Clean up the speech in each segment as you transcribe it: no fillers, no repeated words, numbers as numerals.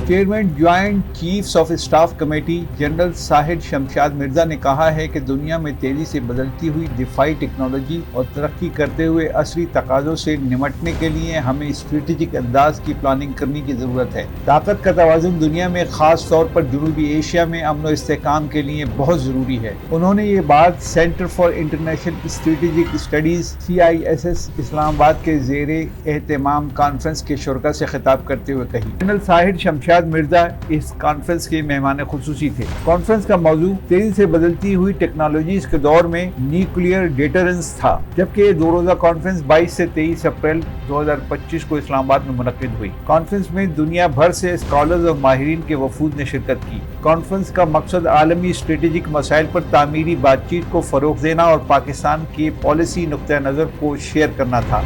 Chairman joint chiefs of staff committee general Sahir Shamshad Mirza نے کہا ہے کہ دنیا میں تیزی سے بدلتی ہوئی دفاعی ٹیکنالوجی اور ترقی کرتے ہوئے عصری تقاضوں سے نمٹنے کے لیے ہمیں اسٹریٹجک انداز کی پلاننگ کرنے کی ضرورت ہے۔ طاقت کا توازن دنیا میں خاص طور پر جنوبی ایشیا میں امن و استحکام کے لیے بہت ضروری ہے۔ انہوں نے یہ بات centre for international strategic studies CISS اسلام آباد کے زیر اہتمام کانفرنس کے شرکاء سے خطاب کرتے ہوئے کہی۔ جنرل ساحر شمشاد مرزا اس کانفرنس کے مہمان خصوصی تھے۔ کانفرنس کا موضوع تیزی سے بدلتی ہوئی ٹیکنالوجیز کے دور میں نیوکلیئر ڈیٹرنس تھا، جبکہ یہ 2 روزہ کانفرنس 22 سے 23 اپریل 2025 کو اسلام آباد میں منعقد ہوئی۔ کانفرنس میں دنیا بھر سے اسکالرز اور ماہرین کے وفود نے شرکت کی۔ کانفرنس کا مقصد عالمی اسٹریٹجک مسائل پر تعمیری بات چیت کو فروغ دینا اور پاکستان کے پالیسی نقطہ نظر کو شیئر کرنا تھا۔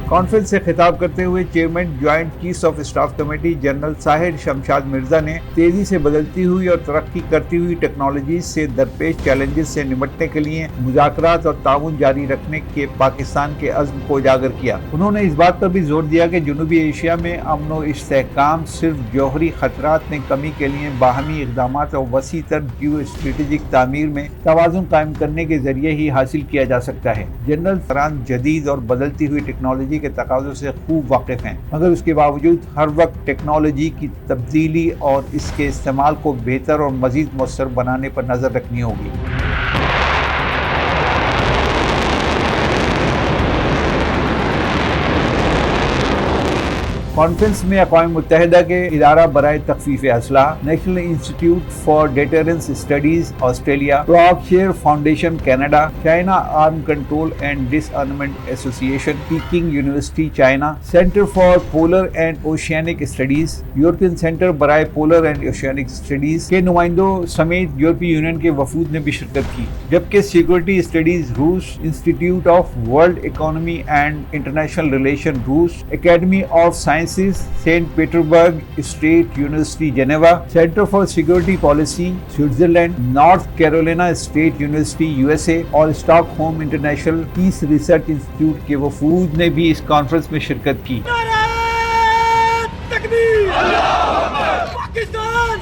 کانفرنس سے خطاب کرتے ہوئے chairman joint chiefs of staff committee general Sahir Shamshad Mirza نے تیزی سے بدلتی ہوئی اور ترقی کرتی ہوئی ٹیکنالوجیز سے درپیش چیلنجز سے نمٹنے کے لیے مذاکرات اور تعاون جاری رکھنے کے پاکستان کے عزم کو اجاگر کیا۔ انہوں نے اس بات پر بھی زور دیا کہ جنوبی ایشیا میں امن و استحکام صرف جوہری خطرات میں کمی کے لیے باہمی اقدامات اور وسیع تر جیو اسٹریٹجک تعمیر میں توازن قائم کرنے کے ذریعے ہی حاصل کیا جا سکتا ہے۔ جنرل فران جدید اور بدلتی ہوئی ٹیکنالوجی کے تقاضوں سے خوب واقف ہیں، مگر اس کے باوجود ہر وقت ٹیکنالوجی کی تبدیلی اور اس کے استعمال کو بہتر اور مزید مؤثر بنانے پر نظر رکھنی ہوگی۔ کانفرنس میں اقوام متحدہ کے ادارہ برائے تخفیف اسلحہ، national institute for deterrence studies Australia, پراگ شیئر foundation Canada, China arm control and disarmament association, Peking university China, centre for polar and oceanic studies, European centre برائے پولر اینڈ اوشینک اسٹڈیز کے نمائندوں سمیت یورپی union کے وفود نے بھی شرکت کی، جبکہ سیکورٹی اسٹڈیز روس، institute of world economy and international relation روس، academy of science Saint Petersburg state university Geneva, centre for security policy Switzerland, North Carolina state university USA اور Stockholm international peace research institute کے وفود نے بھی اس conference میں شرکت کی۔ نعرہ تکبیر! اللہ اکبر! پاکستان